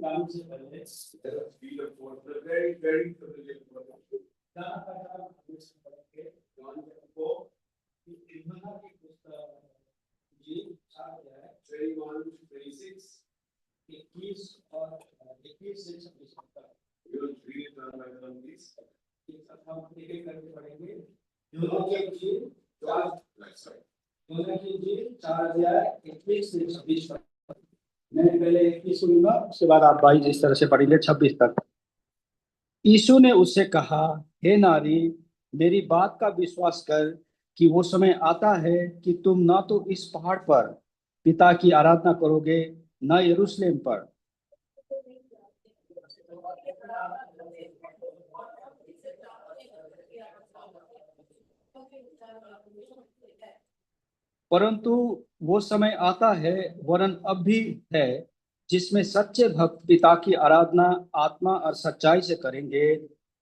काम से पहले Let us read a quote, a very, very familiar quote. जहाँ तक हम हमेशा पढ़ेंगे John chapter 4, कि यूहन्ना की पुस्तक जी 4 21 to 26. 21 और 21 से 26 तक We will read it one by one, please. हम एक-एक करके पढ़ेंगे। यूहन्ना की इंजील 4 से 26 तक। मैंने पहले 21 सुनूंगा, उसके बाद आप 22 इस तरह से पढ़ेंगे 26 तक। यीशु ने उससे कहा, हे नारी, मेरी बात का विश्वास कर कि वो समय आता है कि तुम ना तो इस पहाड़ पर पिता की आराधना करोगे, न यरूशलेम पर। परंतु वो समय आता है, वरन अब भी है, जिसमें सच्चे भक्त पिता की आराधना आत्मा और सच्चाई से करेंगे,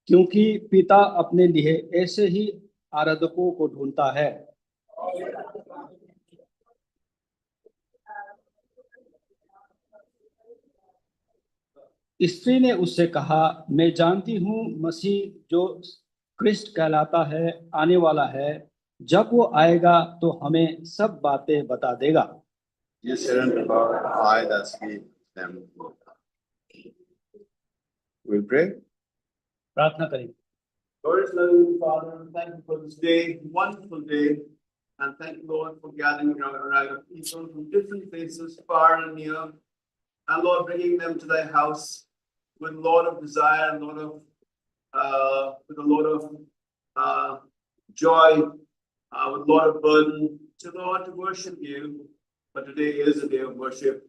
क्योंकि पिता अपने लिए ऐसे ही आराधकों को ढूंढता है। स्त्री ने उससे कहा, मैं जानती हूँ मसीह जो क्रिस्ट कहलाता है आने वाला है, जब वो आएगा तो हमें सब बातें बता देगा। You said unto God, I that speak them. We'll pray. प्रार्थना करेंगे। Lord, loving Father, thank you for this day, wonderful day, and thank you, Lord, for gathering around people from different places, far and near, and Lord, bringing them to thy house with a lot of desire, with a lot of joy, with a lot of burden, to Lord, to worship you. But today is a day of worship.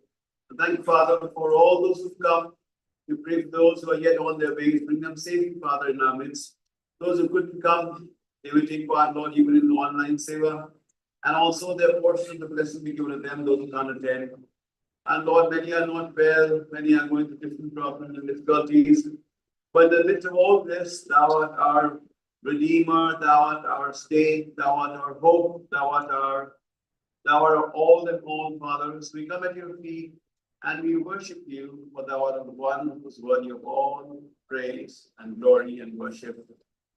And thank you, Father, for all those who've come. We pray for those who are yet on their ways. Bring them safely, Father, in our midst. Those who couldn't come, they will take part, Lord, even in the online seva. And also their portion of the blessing be given to them, those who can't attend. And Lord, many are not well, many are going through different problems and difficulties. But in the midst of all this, thou art our Redeemer, thou art our stay, thou art our hope, thou art all and all, Father. So we come at your feet and we worship you, for thou art the one who is worthy of all praise and glory and worship.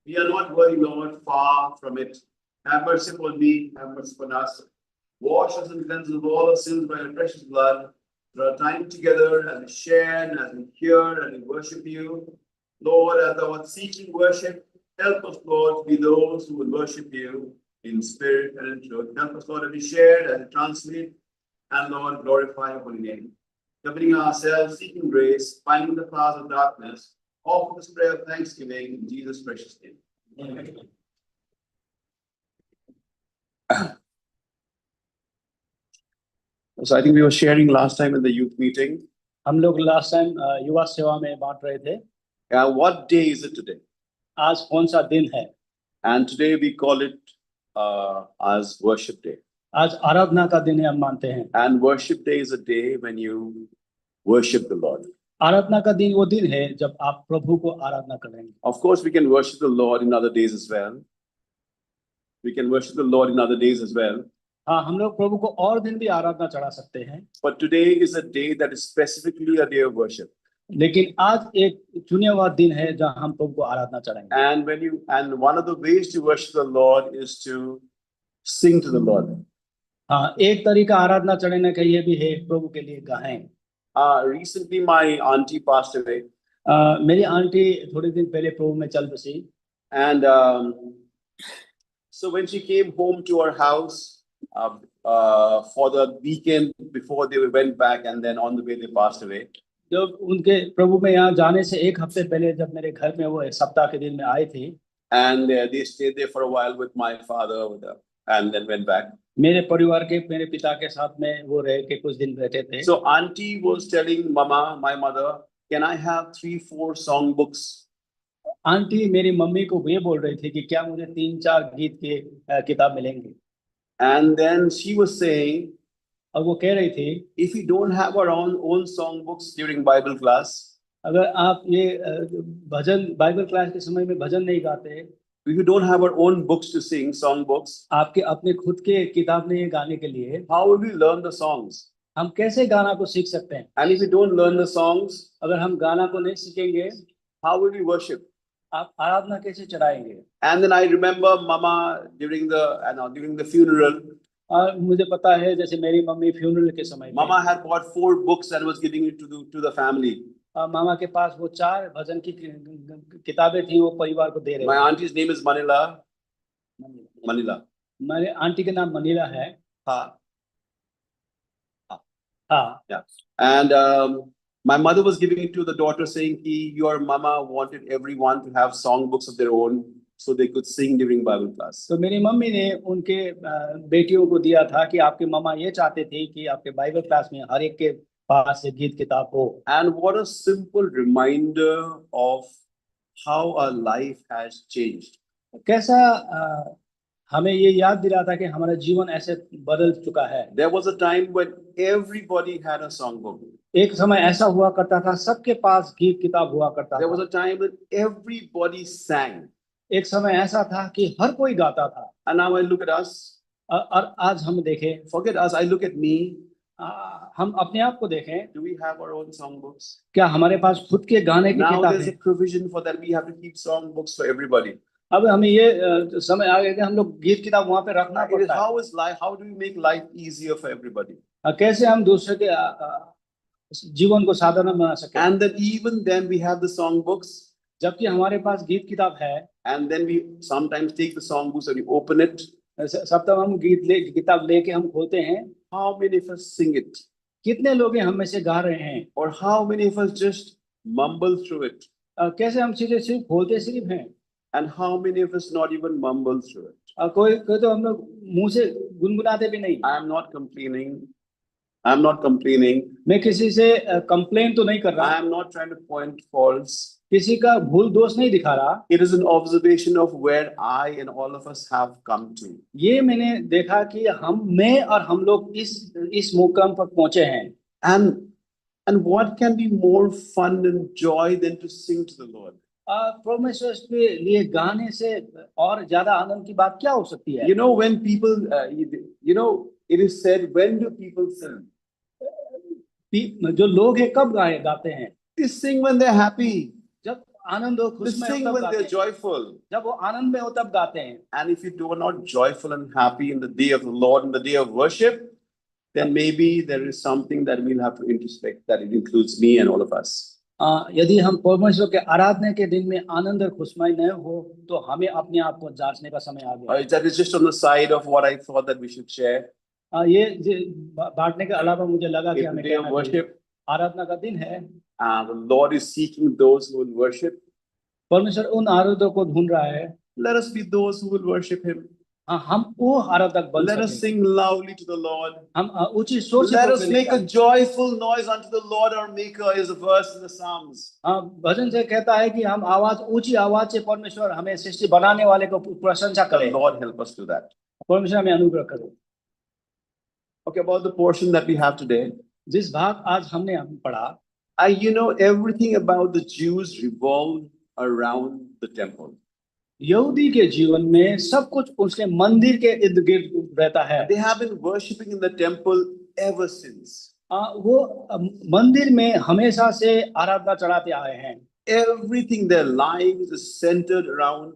We are not worthy, Lord, far from it. Have mercy upon me, have mercy upon us. Wash us and cleanse us of all our sins by your precious blood. For our time together, as we share, and as we hear, and we worship you. Lord, as thou art seeking worship, help us, Lord, to be those who will worship you in spirit and in truth. Help us, Lord, to be shared and translate, and Lord, glorify your holy name. Governing ourselves, seeking grace, finding the paths of darkness, offer this prayer of thanksgiving in Jesus' precious name. Amen. So I think we were sharing last time in the youth meeting. हम लोग last time युवा सेवा में बांट रहे थे। What day is it today? आज कौन सा दिन है? And today we call it as worship day. आज आराधना का दिन है, हम मानते हैं। And worship day is a day when you worship the Lord. आराधना का दिन वो दिन है जब आप प्रभु को आराधना करेंगे। Of course, we can worship the Lord in other days as well. We can worship the Lord in other days as well. हाँ, हम लोग प्रभु को और दिन भी आराधना चढ़ा सकते हैं। But today is a day that is specifically a day of worship. लेकिन आज एक चुने हुआ दिन है जहाँ हम प्रभु को आराधना चढ़ाएंगे। And one of the ways to worship the Lord is to sing to the Lord. हाँ, एक तरीका आराधना चढ़ाने का ये भी है, प्रभु के लिए गाएं। Recently, my auntie passed away. मेरी आंटी थोड़े दिन पहले प्रभु में चल बसी। And so when she came home to our house for the weekend before they went back, and then on the way they passed away. जब उनके प्रभु में यहाँ जाने से एक हफ्ते पहले जब मेरे घर में वो एक सप्ताह के दिन में आए थे। And they stayed there for a while with my father and then went back. मेरे परिवार के, मेरे पिता के साथ में वो रह के कुछ दिन बैठे थे। So auntie was telling Mama, my mother, can I have 3-4 song books? Aunty मेरी मम्मी को ये बोल रही थी कि क्या मुझे 3-4 गीत के किताब मिलेंगे। And then she was saying, और वो कह रही थी, if we don't have our own song books during Bible class, अगर आप ये भजन बाइबल क्लास के समय में भजन नहीं गाते, if we don't have our own books to sing, song books, आपके अपने खुद के किताब नहीं गाने के लिए, how will we learn the songs? हम कैसे गाना को सीख सकते हैं? And if we don't learn the songs, अगर हम गाना को नहीं सीखेंगे, how will we worship? आप आराधना कैसे चढ़ाएंगे? And then I remember Mama during the funeral. और मुझे पता है जैसे मेरी मम्मी फ्यूनरल के समय पे, Mama had bought 4 books and was giving it to the family. मामा के पास वो 4 भजन की किताबें थी, वो परिवार को दे रहे My थे। auntie's name is Manila. Manila. मेरे आंटी के नाम मनीला है। Ha. हाँ, Yeah. And my mother was giving it to the daughter, saying, "Your mama wanted everyone to have songbooks of their own, so they could sing during Bible class." तो मेरी mummy ने उनके बेटियों को दिया था कि आपके मामा ये चाहते थे कि आपके बाइबल क्लास में हर एक के पास एक गीत किताब हो। And what a simple reminder of how our life has changed. कैसा हमें ये याद दिला था कि हमारा जीवन ऐसे बदल चुका है। There was a time when everybody had a songbook. एक समय ऐसा हुआ करता था, सबके पास गीत किताब हुआ करता There was था। a time when everybody sang. एक समय ऐसा था कि हर कोई गाता था। And now I look at us. और आज हम देखें, Forget us. I look at me. हम अपने आप को देखें, Do we have our own songbooks? क्या हमारे पास खुद के गाने की Now किताब there's a है? provision for that. We have to keep songbooks for everybody. अब हमें ये समय आ गया कि हम लोग गीत किताब वहां पे रखना पड़ता है। How is life? How do we make life easier for everybody? कैसे हम दूसरे के जीवन को साधारण बना सके। And then even then we have the songbooks. जबकि हमारे पास गीत किताब है, And then we sometimes take the songbooks and we open it. सप्ताह हम किताब लेके हम खोलते हैं। How many of us sing it? कितने लोग हैं हम में से गा रहे हैं? Or how many of us just mumble through it? कैसे हम सीधे सिर्फ खोलते सिर्फ हैं? And how many of us not even mumble through it? कोई तो हम लोग मुंह से गुनगुनाते भी नहीं। I am not complaining. I'm not complaining. मैं किसी से कंप्लेन तो नहीं कर रहा। I am not trying to point faults. किसी का भूल दोष नहीं दिखा रहा। It is an observation of where I and all of us have come to. ये मैंने देखा कि मैं और हम लोग इस मुकाम पर पहुंचे हैं। And what can be more fun and joy than to sing to the Lord? परमेश्वर के लिए गाने से और ज्यादा आनंद की बात क्या हो सकती है? You know, when people, it is said, when do people sing? जो लोग हैं कब गाते हैं? They sing when they're happy. जब आनंद हो, They खुश में sing हो तब when गाते they're हैं। joyful. जब वो आनंद में हो तब गाते हैं। And if you are not joyful and happy in the day of the Lord, in the day of worship, then maybe there is something that we'll have to introspect, that it includes me and all of us. यदि हम परमेश्वर के आराधना के दिन में आनंद और खुशमय न हो, तो हमें अपने आप को जांचने का समय आ गया। That is just on the side of what I thought that we should share. ये बांटने के अलावा मुझे लगा कि It's the हमें day of worship. आराधना का दिन है। The Lord is seeking those who will worship. परमेश्वर उन आराधकों को ढूंढ रहा है। Let us be those who will worship Him. हम वो आराधक बन Let us sing loudly to the Lord. हम ऊंची सोच से Let us make a joyful noise unto the Lord our Maker, is a verse in the Psalms. भजन से कहता है कि हम ऊंची आवाज से परमेश्वर हमें सृष्टि बनाने वाले को प्रशंसा करें। The Lord help us do that. परमेश्वर हमें अनुग्रह करे। Okay, about the portion that we have today. जिस भाग आज हमने पढ़ा, everything about the Jews revolved around the temple. यहूदी के जीवन में सब कुछ उसके मंदिर के इर्द गिर्द रहता है। They have been worshiping in the temple ever since. वो मंदिर में हमेशा से आराधना चढ़ाते आए हैं। Everything, their lives is centered around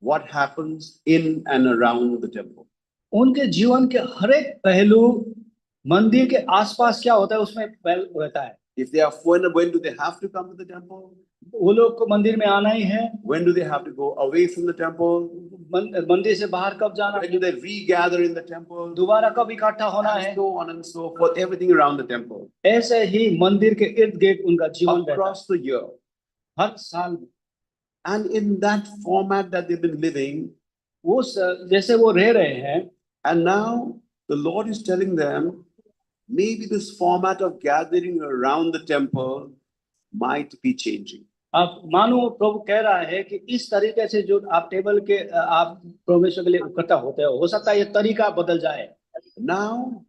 what happens in and around the temple. उनके जीवन के हर एक पहलू मंदिर के आसपास क्या होता है उसमें रहता है। If they are when do they have to come to the temple? वो लोग को मंदिर में आना ही है। When do they have to go away from the temple? मंदिर से बाहर कब जाना When do they regather in the temple? दोबारा कब इकट्ठा होना है? So on and so forth, everything around the temple. ऐसे ही मंदिर के इर्द गिर्द उनका जीवन across the year. हर साल। And in that format that they've been living, जैसे वो रह रहे हैं, and now the Lord is telling them, maybe this format of gathering around the temple might be changing. अब मानो प्रभु कह रहा है कि इस तरीके से जो आप टेबल के आप परमेश्वर के लिए इकट्ठा होते हो सकता है ये तरीका बदल जाए। Now,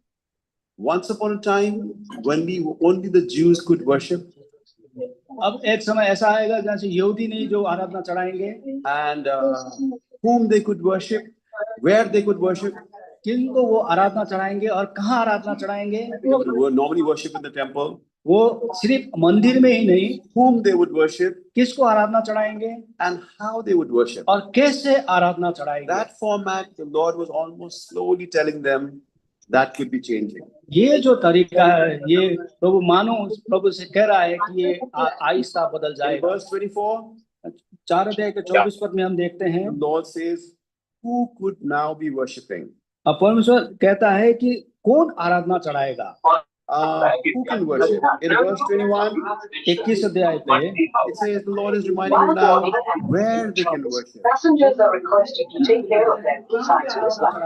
once upon a time, when only the Jews could worship, अब एक समय ऐसा आएगा जहाँ से यहूदी नहीं जो आराधना चढ़ाएंगे, and whom they could worship, where they could worship. किनको वो आराधना चढ़ाएंगे और कहाँ आराधना चढ़ाएंगे? Because they were normally worship in the temple. वो सिर्फ मंदिर में ही नहीं, Whom they would worship किसको आराधना चढ़ाएंगे and how they would worship. और कैसे आराधना चढ़ाएंगे? That format, the Lord was almost slowly telling them that could be changing. ये जो तरीका है, ये प्रभु मानो प्रभु से कह रहा है कि ये आहिस्ता बदल In जाएगा। verse 24, 4 अध्याय के 24 पद में हम देखते हैं, the Lord says, who could now be worshipping? अब परमेश्वर कहता है कि कौन आराधना चढ़ाएगा? Who can worship? In verse 21, 21 अध्याय पे it says the Lord is reminding them now where they can worship. Passengers are requested to take care of their key items like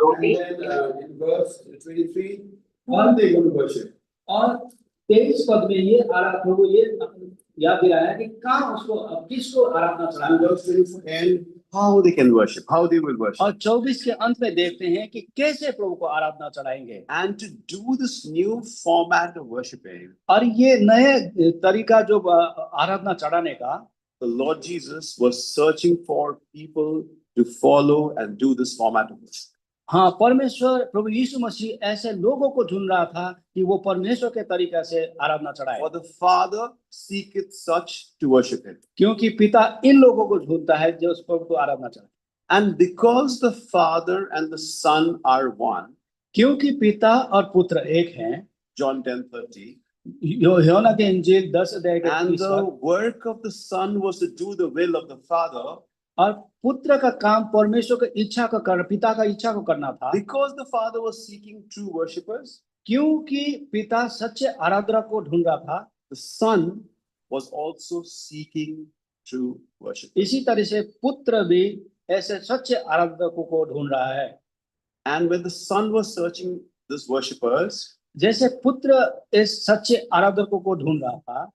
And then in verse 23, whom they going to worship? और 23 पद में ये प्रभु ये याद दिलाया कि कहाँ उसको किसको आराधना And चढ़ाएंगे। verse 24 and how they can worship, how they will worship. और 24 के अंत में देखते हैं कि कैसे प्रभु को आराधना चढ़ाएंगे। And to do this new format of worshiping, और ये नए तरीका जो आराधना चढ़ाने का, the Lord Jesus was searching for people to follow and do this format of worship. हाँ, परमेश्वर प्रभु यीशु मसीह ऐसे लोगों को ढूंढ रहा था कि वो परमेश्वर के तरीके से आराधना चढ़ाए। For the Father seeketh such to worship him. क्योंकि पिता इन लोगों को ढूंढता है जो उस प्रभु को आराधना चढ़ाए। And because the Father and the Son are one, क्योंकि पिता और पुत्र एक हैं, John 10:30, यूहन्ना के इंजील 10 अध्याय के and 30 the पद, work of the Son was to do the will of the Father, और पुत्र का काम परमेश्वर की इच्छा को कर, पिता का इच्छा को करना था। because the Father was seeking true worshippers, क्योंकि पिता सच्चे आराधना को ढूंढ रहा था, the Son was also seeking true worshippers. इसी तरह से पुत्र भी ऐसे सच्चे आराधकों को ढूंढ रहा है। And when the Son was searching these worshippers, जैसे पुत्र इस सच्चे आराधकों को ढूंढ रहा था,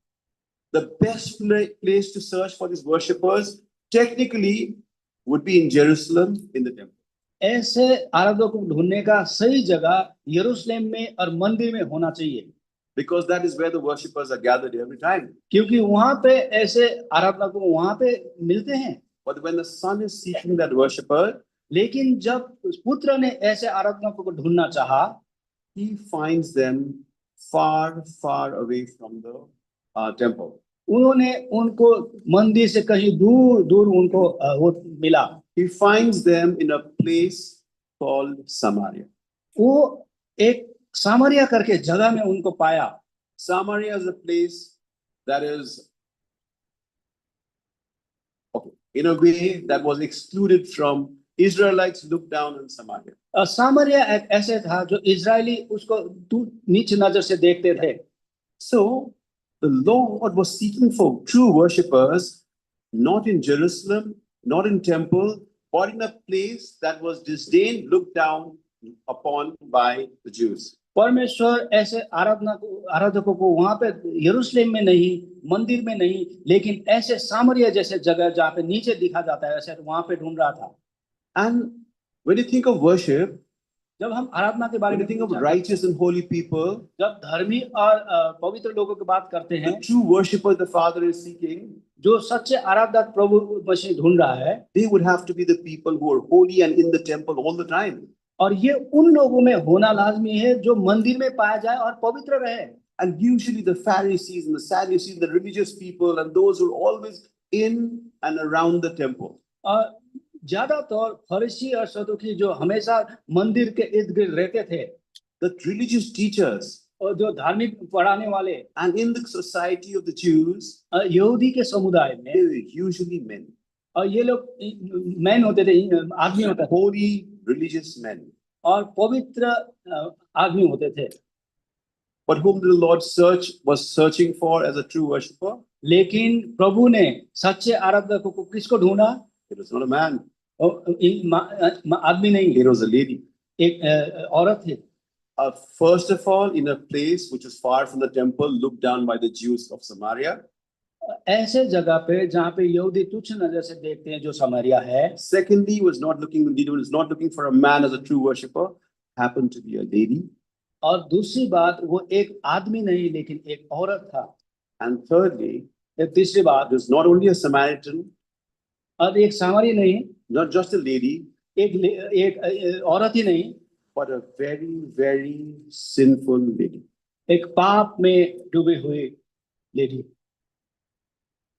the best place to search for these worshippers technically would be in Jerusalem in the temple. ऐसे आराधकों को ढूंढने का सही जगह यरूशलेम में और मंदिर में होना चाहिए, Because that is where the worshippers are gathered every time. क्योंकि वहां पे ऐसे आराधकों को वहां पे मिलते हैं। But when the Son is seeking that worshipper, लेकिन जब पुत्र ने ऐसे आराधकों को ढूंढना चाहा, he finds them far, far away from the temple. उन्होंने उनको मंदिर से कहीं दूर दूर उनको वो मिला। He finds them in a place called Samaria. वो एक सामरिया करके जगह में उनको पाया। Samaria is a place that is, okay, in a way that was excluded from Israelites looked down on Samaria. सामरिया एक ऐसे था जो इजरायली उसको नीच नजर से देखते थे। So the Lord was seeking for true worshippers, not in Jerusalem, not in temple, but in a place that was disdained, looked down upon by the Jews. परमेश्वर ऐसे आराधकों को वहां पे यरूशलेम में नहीं, मंदिर में नहीं, लेकिन ऐसे सामरिया जैसे जगह जहाँ पे नीचे दिखा जाता है, ऐसे वहां पे ढूंढ रहा था। And when you think of worship, जब हम आराधना के बारे when में you think of righteous and holy people, जब धर्मी और पवित्र लोगों की बात करते हैं, the true worshipper the Father is seeking, जो सच्चे आराधक प्रभु मसीह ढूंढ रहा है, they would have to be the people who are holy and in the temple all the time. और ये उन लोगों में होना लाजमी है जो मंदिर में पाया जाए और पवित्र रहे। And usually the Pharisees and the Sadducees, the religious people, and those who are always in and around the temple. और ज्यादातर फरीसी और सदूकी जो हमेशा मंदिर के इर्द गिर्द रहते थे, The religious teachers, और जो धार्मिक पढ़ाने वाले and in the society of the Jews, यहूदी के समुदाय में, they were usually men, और ये लोग मैन होते थे, आदमी होते थे, holy religious men. और पवित्र आदमी होते थे। But whom the Lord was searching for as a true worshipper? लेकिन प्रभु ने सच्चे आराधकों को किसको ढूंढा? It was not a man, आदमी नहीं, it was a lady. एक औरत थी। First of all, in a place which was far from the temple, looked down by the Jews of Samaria. ऐसे जगह पे जहाँ पे यहूदी तुच्छ नजर से देखते हैं, जो समारिया है। Secondly, was not looking for a man as a true worshipper, happened to be a lady. और दूसरी बात, वो एक आदमी नहीं लेकिन एक औरत था। And thirdly, एक तीसरी बात, it was not only a Samaritan, और एक सामरी नहीं, not just a lady, एक औरत ही नहीं, but a very, very sinful lady. एक पाप में डूबी हुई lady.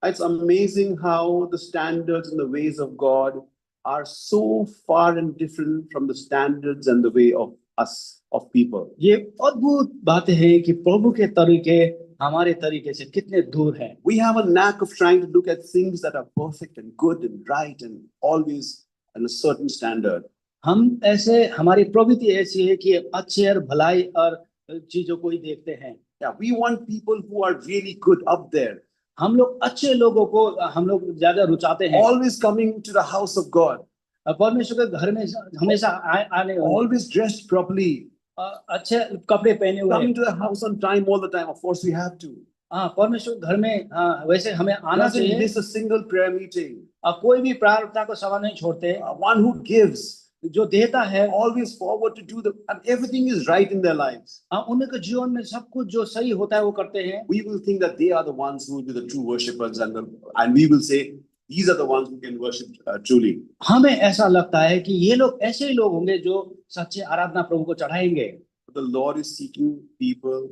It's amazing how the standards and the ways of God are so far and different from the standards and the way of us, of people. ये अद्भुत बातें हैं कि प्रभु के तरीके हमारे तरीके से कितने दूर हैं। We have a knack of trying to look at things that are perfect and good and right and always in a certain standard. हम ऐसे, हमारी प्रवृत्ति ऐसी है कि अच्छे और भलाई और चीजों को ही देखते हैं। Yeah, we want people who are really good up there, हम लोग अच्छे लोगों को हम लोग ज्यादा रुचाते हैं, always coming to the house of God, परमेश्वर के घर में हमेशा आने वाले, always dressed properly, अच्छे कपड़े पहने हुए, coming to the house on time all the time. Of course, we have to. हाँ, परमेश्वर घर में वैसे हमें आना Doesn't चाहिए। miss a single prayer meeting. कोई भी प्रार्थना को सवाल नहीं छोड़ते। One who gives, जो देता है, always forward to do and everything is right in their lives. उनके जीवन में सब कुछ जो सही होता है वो करते हैं। We will think that they are the ones who will be the true worshippers, and we will say these are the ones who can worship truly. हमें ऐसा लगता है कि ये लोग ऐसे ही लोग होंगे जो सच्चे आराधना प्रभु को चढ़ाएंगे। But the Lord is seeking people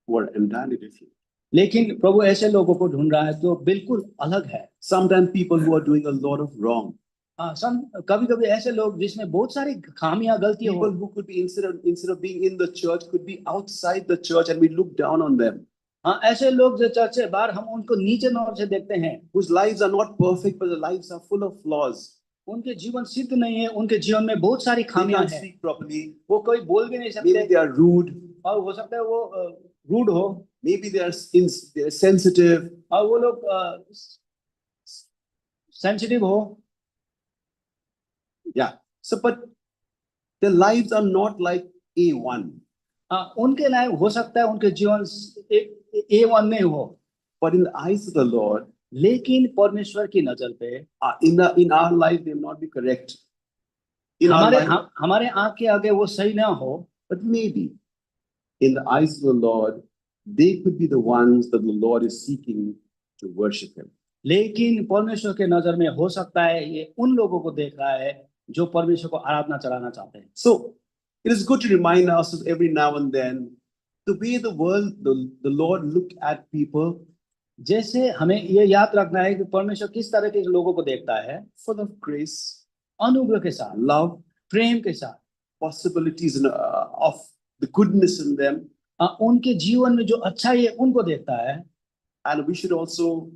who are entirely different. लेकिन प्रभु ऐसे लोगों को ढूंढ रहा है जो बिल्कुल अलग है। Sometimes people who are doing a lot of wrong. कभी कभी ऐसे लोग जिसमें बहुत सारी खामियां गलतियां People हो, who could be instead of being in the church could be outside the church and we look down on them. हाँ, ऐसे लोग जो चर्च से बाहर हम उनको नीचे नजर से देखते हैं, Whose lives are not perfect but their lives are full of flaws. उनके जीवन सिद्ध नहीं है, उनके जीवन में बहुत सारी They खामियां can't हैं, speak properly. वो कोई बोल भी नहीं Maybe सकते, they are rude. और हो सकता है वो रूड हो, Maybe they are sensitive. और वो लोग सेंसिटिव हो। Yeah. So, but their lives are not like A1. उनके लायक हो सकता है उनके जीवन A1 नहीं हो, But in the eyes of the Lord, लेकिन परमेश्वर की नजर पे in our life, they will not be correct. In our life, हमारे आंख के आगे वो सही ना हो, but maybe in the eyes of the Lord, they could be the ones that the Lord is seeking to worship Him. लेकिन परमेश्वर के नजर में हो सकता है ये उन लोगों को देख रहा है जो परमेश्वर को आराधना चढ़ाना चाहते हैं। So it is good to remind ourselves every now and then the way the world, the Lord look at people. जैसे हमें ये याद रखना है कि परमेश्वर किस तरह के लोगों को देखता है, Full of grace, अनुग्रह के साथ, love, प्रेम के साथ, possibilities of the goodness in them. उनके जीवन में जो अच्छा है उनको देखता है। And we should also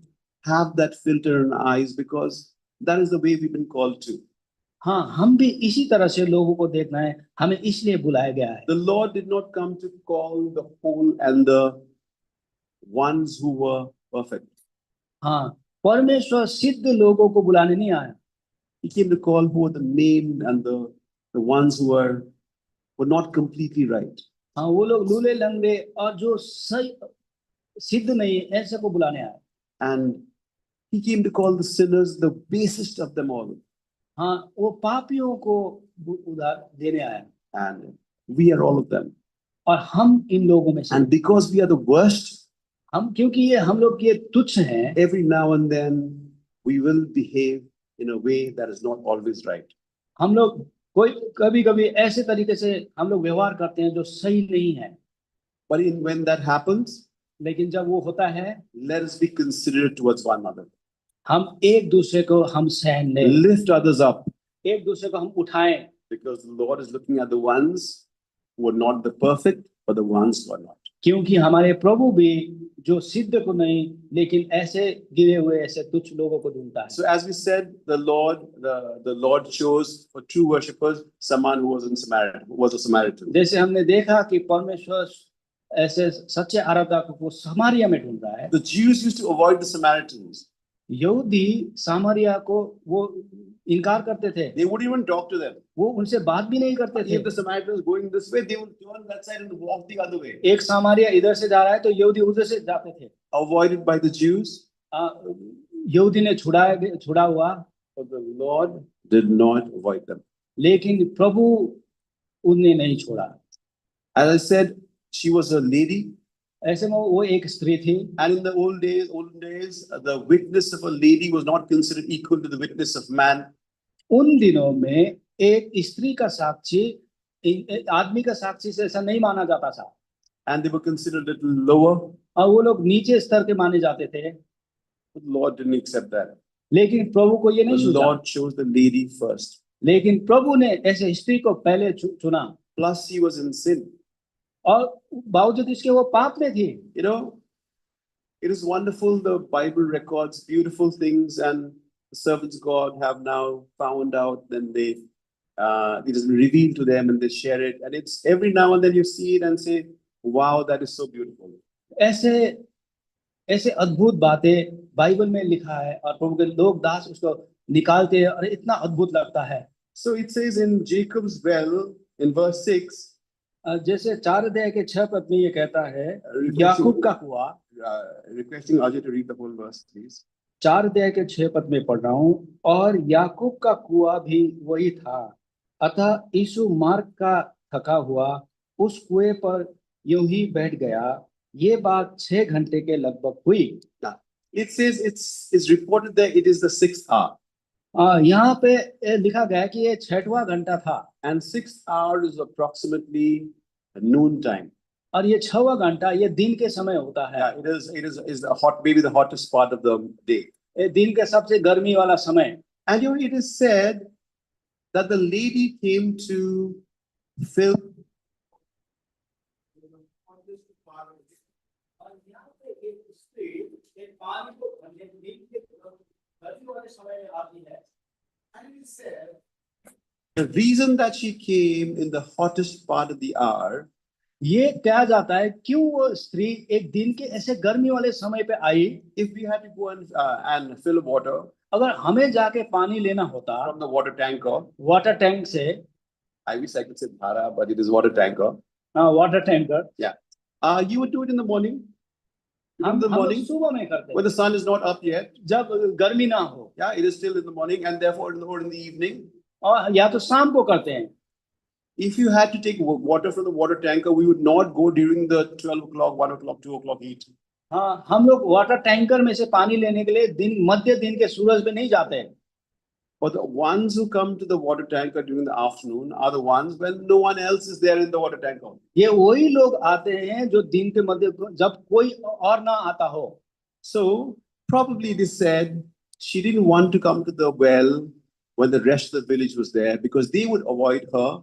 have that filter in our eyes because that is the way we've been called to. हाँ, हम भी इसी तरह से लोगों को देखना है, हमें इसलिए बुलाया गया है। The Lord did not come to call the whole and the ones who were perfect. हाँ, परमेश्वर सिद्ध लोगों को बुलाने नहीं आया। He came to call who were the maimed and the ones who were not completely right. हाँ, वो लोग लूले लंगड़े और जो सही सिद्ध नहीं ऐसे को बुलाने आया। And He came to call the sinners, the basest of them all. हाँ, वो पापियों को उधार देने आया। And we are all of them. और हम इन लोगों में से, And because we are the worst, हम क्योंकि ये हम लोग ये तुच्छ हैं, every now and then we will behave in a way that is not always right. हम लोग कोई कभी कभी ऐसे तरीके से हम लोग व्यवहार करते हैं जो सही नहीं है। But when that happens, लेकिन जब वो होता है, let us be considerate towards one another. हम एक दूसरे को हम सहन दें, Lift others up, एक दूसरे को हम उठाएं, because the Lord is looking at the ones who are not the perfect, but the ones who are not. क्योंकि हमारे प्रभु भी जो सिद्ध को नहीं लेकिन ऐसे गिरे हुए ऐसे तुच्छ लोगों को ढूंढता है। So as we said, the Lord chose for true worshippers someone who was a Samaritan. जैसे हमने देखा कि परमेश्वर ऐसे सच्चे आराधकों को समारिया में ढूंढ रहा है। The Jews used to avoid the Samaritans. यहूदी सामरिया को वो इनकार करते थे, They wouldn't even talk to them. वो उनसे बात भी नहीं करते थे। If the Samaritans going this way, they would turn that side and walk the other way. एक सामरिया इधर से जा रहा है तो यहूदी उधर से जाते थे। Avoided by the Jews, यहूदी ने छुड़ा हुआ, but the Lord did not avoid them. लेकिन प्रभु उन्हें नहीं छोड़ा। As I said, she was a lady. ऐसे में वो एक स्त्री थी, And in the olden days, the witness of a lady was not considered equal to the witness of man. उन दिनों में एक स्त्री का साक्षी आदमी का साक्षी से ऐसा नहीं माना जाता था, and they were considered a little lower. और वो लोग नीचे स्तर के माने जाते थे। But the Lord didn't accept that. लेकिन प्रभु को ये The नहीं सूझा। Lord chose the lady first. लेकिन प्रभु ने ऐसे स्त्री को पहले चुना, Plus, she was in sin. और बावजूद इसके वो पाप में थी। You know, it is wonderful. The Bible records beautiful things, and the servants of God have now found out. Then it is revealed to them, and they share it. And it's every now and then you see it and say, "Wow, that is so beautiful." ऐसे ऐसे अद्भुत बातें Bible में लिखा है, और प्रभु के लोग दास उसको निकालते हैं, और इतना अद्भुत लगता है। So it says in Jacob's well in verse 6. जैसे 4 अध्याय के 6 पद में ये कहता है, याकूब का कुआं। Requesting Ajay to read the whole verse, please. 4 अध्याय के 6 पद में पढ़ रहा हूं। और याकूब का कुआं भी वही था, अतः यीशु मार्ग का थका हुआ उस कुएं पर यूं ही बैठ गया। ये बात 6 घंटे के लगभग हुई। It says it's reported that it is the 6th hour. यहाँ पे लिखा गया है कि ये 6वां घंटा था, And 6th hour is approximately noon time. और ये 6वां घंटा ये दिन के समय होता है। Yeah, it is the hot, maybe the hottest part of the day. ये दिन के सबसे गर्मी वाला समय। And you know, it is said that the lady came to fill. And it is said the reason that she came in the hottest part of the hour. ये कहा जाता है क्यों वो स्त्री एक दिन के ऐसे गर्मी वाले समय पे आई। If we had to go and fill water अगर हमें जाके पानी लेना होता from the water tanker, water tank से, I wish I could say dhara, but it is water tanker. Water tanker, You would do it in the morning. In the हम morning, सुबह में करते when हैं, the sun is not up yet. जब गर्मी ना हो, Yeah, it is still in the morning, and therefore in the evening. और या तो शाम को करते हैं। If you had to take water from the water tanker, we would not go during the 12 o'clock, 1 o'clock, 2 o'clock heat. हाँ, हम लोग वाटर टैंकर में से पानी लेने के लिए मध्य दिन के सूरज में नहीं जाते हैं। But the ones who come to the water tanker during the afternoon are the ones when no one else is there in the water tanker. ये वही लोग आते हैं जो दिन के मध्य, जब कोई और ना आता हो। So probably it is said she didn't want to come to the well when the rest of the village was there, because they would avoid her,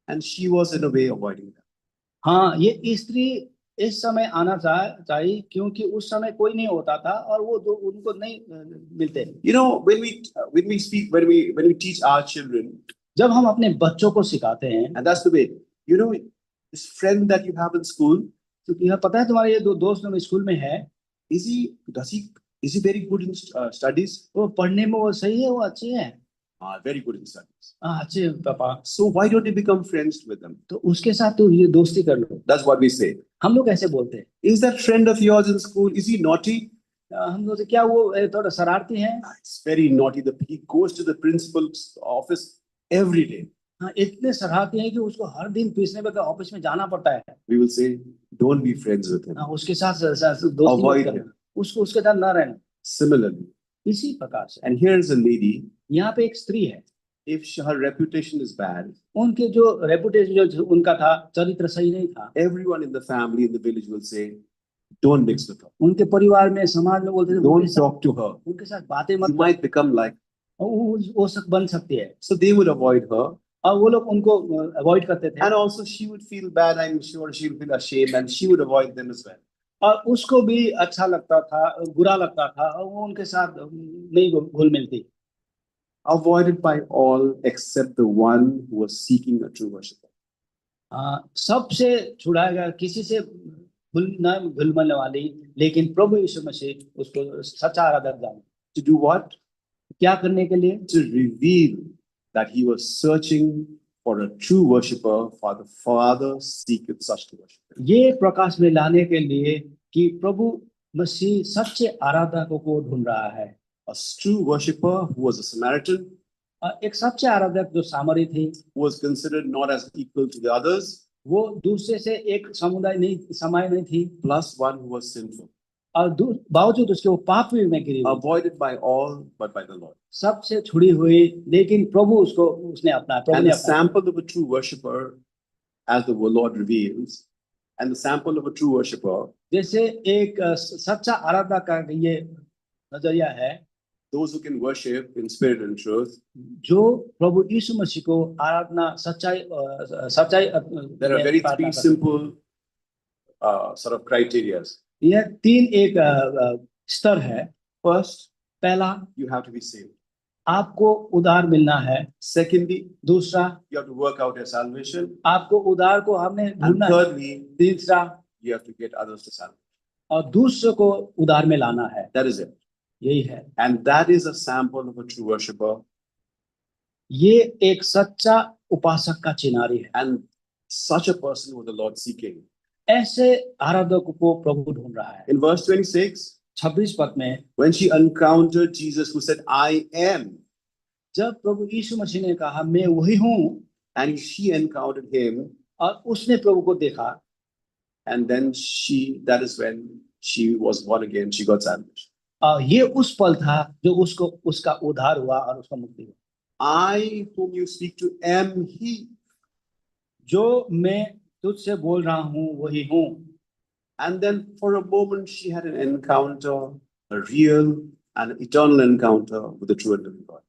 and she was in a way avoiding them. हाँ, ये स्त्री इस समय आना चाहिए क्योंकि उस समय कोई नहीं होता था, और वो उनको नहीं मिलते। You know, when we teach our children, जब हम अपने बच्चों को सिखाते हैं, and that's the way, you know, this friend that you have in school, तो यह पता है तुम्हारे ये 2 दोस्त लोग स्कूल में है, is he very good in studies? वो पढ़ने में वो सही है, वो अच्छे हैं। Very good in studies. अच्छे पापा। So why don't you become friends with them? तो उसके साथ तो ये दोस्ती कर लो। That's what we say. हम लोग ऐसे बोलते हैं। Is that friend of yours in school, is he naughty? हम लोग क्या वो थोड़ा शरारती है? It's very naughty. He goes to the principal's office every day. हाँ, इतने शरारती हैं कि उसको हर दिन पीसने पे ऑफिस में जाना पड़ता है। We will say, don't be friends with him. हाँ, उसके साथ दोस्ती Avoid मत करना, him. उसके साथ ना रहना। Similarly, इसी प्रकार से, and here is a lady. यहाँ पे एक स्त्री है, If her reputation is bad, उनके जो रेपुटेशन जो उनका था, चरित्र सही नहीं था, everyone in the family in the village will say, don't mix with her. उनके परिवार में समाज में बोलते थे, Don't talk to her. उनके साथ बातें You मत might become like. वो सब बन सकती है, So they would avoid her. और वो लोग उनको अवॉइड करते थे, And also she would feel bad. I'm sure she would feel ashamed, and she would avoid them as well. और उसको भी अच्छा लगता था, बुरा लगता था, और वो उनके साथ नहीं घुल मिलती। Avoided by all except the one who was seeking a true worshiper. सबसे छुड़ाया गया, किसी से घुल मिलने वाली, लेकिन प्रभु यीशु मसीह उसको सच्चा आराधक जाने। To do what? क्या करने के लिए? To reveal that he was searching for a true worshiper, for the Father seeketh such to worship him. ये प्रकाश में लाने के लिए कि प्रभु मसीह सच्चे आराधकों को ढूंढ रहा है। A true worshiper who was a Samaritan, एक सच्चे आराधक जो सामरी थी, who was considered not as equal to the others, वो दूसरे से एक समुदाय नहीं, समाय नहीं थी, plus one who was sinful. और बावजूद उसके वो पाप में गिरी हुई, avoided by all but by the Lord. सबसे छुड़ी हुई, लेकिन प्रभु उसको उसने अपना, प्रभु And ने the अपना। sample of a true worshipper, as the Lord reveals, and the sample of a true worshipper, जैसे एक सच्चा आराधना का ये नजरिया है, those who can worship in spirit and truth. जो प्रभु यीशु मसीह को आराधना सच्चाई सच्चाई There are में very प्रार्थना three करते हैं। simple sort of criteria. यह तीन एक स्तर है। First, पहला, you have to be saved. आपको उद्धार मिलना है। Secondly, दूसरा, you have to work out your salvation. आपको उद्धार को हमने And ढूंढना है। thirdly, तीसरा, you have to get others to salvation. और दूसरे को उद्धार में लाना है। That is it. यही है। And that is a sample of a true worshipper. ये एक सच्चा उपासक का चिनारी है। And such a person was the Lord seeking. ऐसे आराधक को प्रभु ढूंढ रहा है। In verse 26, 26 पद में, when she encountered Jesus who said, I am, जब प्रभु यीशु मसीह ने कहा मैं वही हूँ, and she encountered him, और उसने प्रभु को देखा, and then that is when she was born again, she got salvation. ये उस पल था जो उसको उसका उद्धार हुआ और उसका मुक्ति हुआ। I whom you speak to am he. जो मैं तुझसे बोल रहा हूँ वही हूँ। And then for a moment she had an encounter, a real and eternal encounter with the true and living God.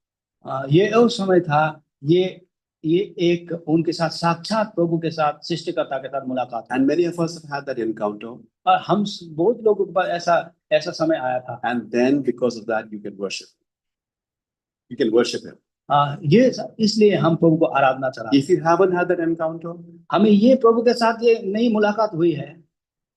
ये उस समय था, ये एक उनके साथ साक्षात प्रभु के साथ सृष्टिकर्ता के साथ मुलाकात। And many of us have had that encounter. और हम बहुत लोगों पर ऐसा समय आया था। And then because of that you can worship. You can worship him. ये इसलिए हम प्रभु को आराधना चलाते हैं। If you haven't had that encounter, हमें ये प्रभु के साथ ये नई मुलाकात हुई है,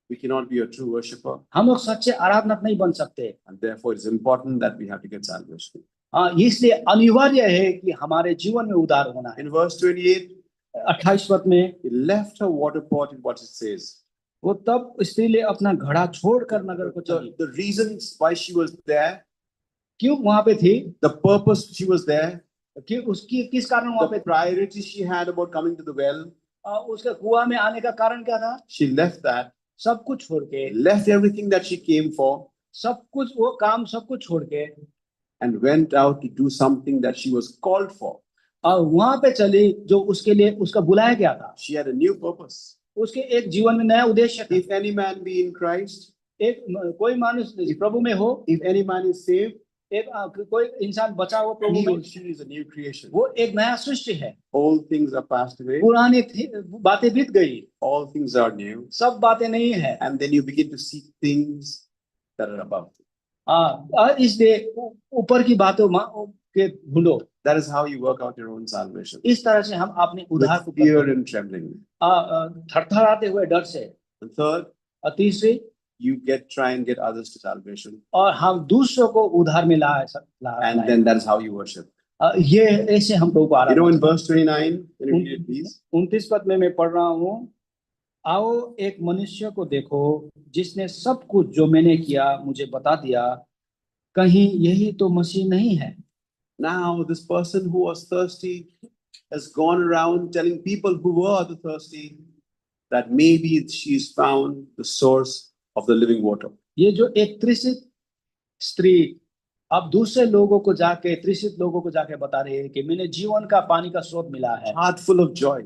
we cannot be a true worshipper. हम लोग सच्चे आराधक नहीं बन सकते। And therefore it's important that we have to get salvation. इसलिए अनिवार्य है कि हमारे जीवन में उद्धार होना है। In verse 28, 28 पद में, he left her water pot in what it says. वो तब स्त्री ले अपना घड़ा छोड़कर नगर को चली। The reasons why she was there, क्यों वहां पे थी, the purpose she was there, कि उसकी किस कारण वहां the पे, priority she had about coming to the well, उसके कुआं में आने का कारण क्या था? she left that, सब कुछ छोड़ के, left everything that she came for, सब कुछ वो काम सब कुछ छोड़ के, and went out to do something that she was called for. और वहां पे चली जो उसके लिए उसका बुलाया गया था। She had a new purpose. उसके एक जीवन में नया उद्देश्य था। If any man be in Christ, एक कोई मानुष प्रभु में हो, if any man is saved, एक कोई इंसान बचा हुआ प्रभु he में, or she is a new creation. वो एक नया सृष्टि है। All things are passed away, पुरानी बातें बीत गई, all things are new, सब बातें नहीं है। and then you begin to seek things that are above. इसलिए ऊपर की बातों के ढूंढो। That is how you work out your own salvation. इस तरह से हम अपने उद्धार को With fear and trembling. थरथराते हुए डर से। And third, और तीसरी, you try and get others to salvation. और हम दूसरों को उद्धार में लाए। And then that is how you worship. ये ऐसे हम लोग You know, in verse 29, can you read it, please? 29 पद में मैं पढ़ रहा हूँ, आओ एक मनुष्य को देखो जिसने सब कुछ जो मैंने किया मुझे बता दिया, कहीं यही तो मसीह नहीं है? Now this person who was thirsty has gone around telling people who were thirsty that maybe she's found the source of the living water. ये जो एक तृषित स्त्री अब दूसरे लोगों को जाके, तृषित लोगों को जाके बता रही है कि मैंने जीवन का पानी का स्रोत मिला है। Heart full of joy,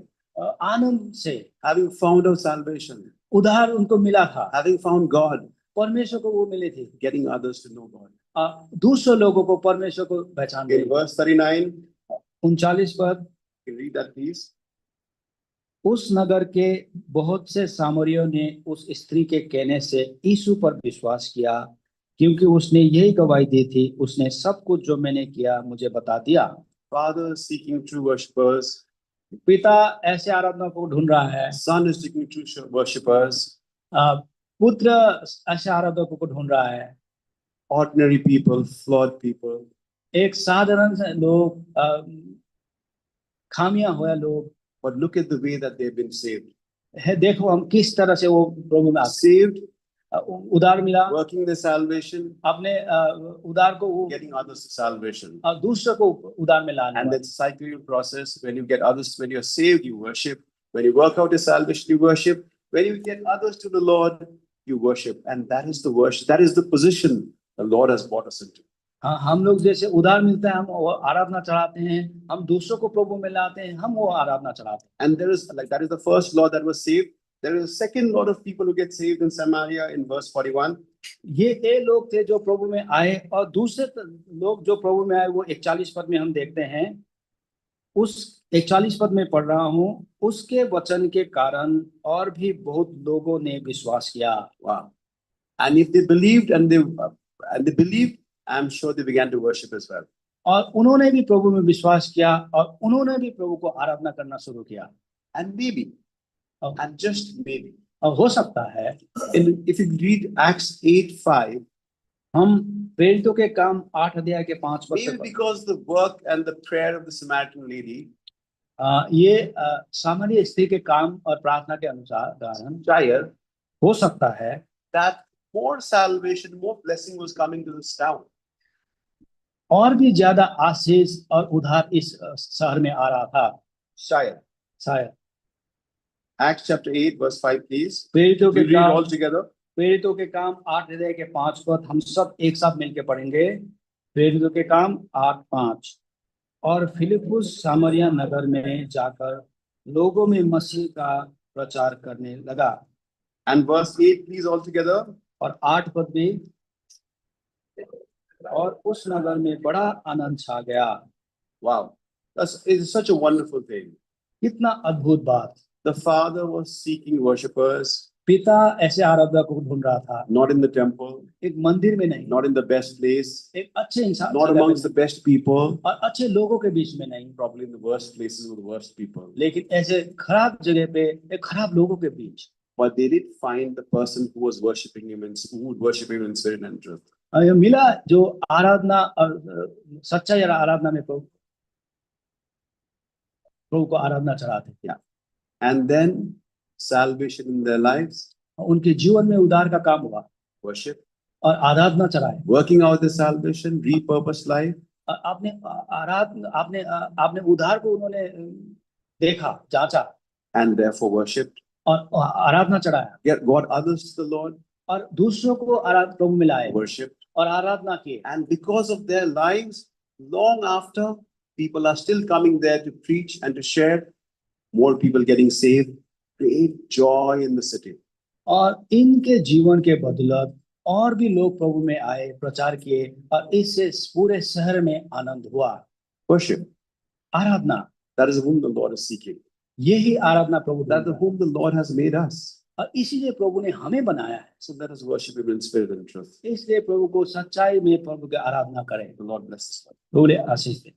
आनंद से, having found out salvation, उद्धार उनको मिला था, having found God, परमेश्वर को वो मिले थे, getting others to know God. दूसरे लोगों को परमेश्वर को पहचान In verse 39, 39 पद, can you read that please? उस नगर के बहुत से सामरियों ने उस स्त्री के कहने से यीशु पर विश्वास किया, क्योंकि उसने यही गवाही दी थी, उसने सब कुछ जो मैंने किया मुझे बता दिया। Father is seeking true worshippers. पिता ऐसे आराधना को ढूंढ रहा है। Son is seeking true worshippers. पुत्र ऐसे आराधकों को ढूंढ रहा है। Ordinary people, flawed people. एक साधारण से लोग, खामियां हुए लोग, but look at the way that they've been saved. है, देखो हम किस तरह से वो प्रभु में Saved, उद्धार मिला, working their salvation, अपने उद्धार को वो getting others to salvation. दूसरों को उद्धार में लाने And वाला। that's a cyclical process. When you get others, when you're saved, you worship. When you work out your salvation, you worship. When you get others to the Lord, you worship. And that is the worship, that is the position the Lord has brought us into. हाँ, हम लोग जैसे उधार मिलता है हम वो आराधना चढ़ाते हैं, हम दूसरों को प्रभु में लाते हैं, हम वो आराधना चढ़ाते हैं। And there is, like, that is the first law that was saved. There is a second lot of people who get saved in Samaria in verse 41. ये लोग थे जो प्रभु में आए, और दूसरे लोग जो प्रभु में आए वो 41 पद में हम देखते हैं। उस 41 पद में पढ़ रहा हूं, उसके वचन के कारण और भी बहुत लोगों ने विश्वास किया। Wow. And if they believed and they believed, I'm sure they began to worship as well. और उन्होंने भी प्रभु में विश्वास किया और उन्होंने भी प्रभु को आराधना करना शुरू किया। And maybe, Oh. and just maybe, और हो सकता है if you read Acts 8:5, हम प्रेरितों के काम 8 अध्याय के 5 पद maybe से because the work and the prayer of the Samaritan lady, ये सामान्य स्त्री के काम और प्रार्थना के अनुसार कारण Jair, हो सकता है that more salvation, more blessing was coming to this town. और भी ज्यादा आशीष और उद्धार इस शहर में आ रहा था शायद। Acts chapter 8, verse 5, please. प्रेरितों We के read काम all together. प्रेरितों के काम 8 अध्याय के 5 पद हम सब एक साथ मिलकर पढ़ेंगे। प्रेरितों के काम 8:5। और फिलिपुस सामरिया नगर में जाकर लोगों में मसीह का प्रचार करने लगा। And verse 8, please, all together. और 8 पद में, और उस नगर में बड़ा आनंद छा गया। Wow. It's such a wonderful thing. कितना अद्भुत बात। The Father was seeking worshippers, पिता ऐसे आराधक को ढूंढ रहा था, not in the temple, एक मंदिर में नहीं, not in the best place, एक अच्छे इंसान not amongst the best people, और अच्छे लोगों के बीच में नहीं, probably in the worst places with the worst people. लेकिन ऐसे खराब जगह पे एक खराब लोगों के बीच। But they did find the person who was worshiping him and who would worship him in spirit and truth. मिला जो आराधना और सच्चाई आराधना में प्रभु को आराधना चढ़ाते थे। And then salvation in their lives, उनके जीवन में उद्धार का काम हुआ, worship, और आराधना चढ़ाए। working out the salvation, repurposed life. आपने उद्धार को उन्होंने देखा, जांचा, and therefore worshipped. और आराधना चढ़ाया। Yet got others to the Lord, और दूसरों को प्रभु में लाए worshipped. और आराधना किए। And because of their lives, long after, people are still coming there to preach and to share. More people getting saved, great joy in the city. और इनके जीवन के बदौलत और भी लोग प्रभु में आए, प्रचार किए, और इससे पूरे शहर में आनंद हुआ। Worship. Aradhana, That is whom the Lord is seeking. यही आराधना प्रभु That is whom the Lord has made us. और इसीलिए प्रभु ने हमें बनाया है। So let us worship Him in spirit and truth. इसलिए प्रभु को सच्चाई में प्रभु की आराधना करें। The Lord bless us. प्रभु ने आशीष दे।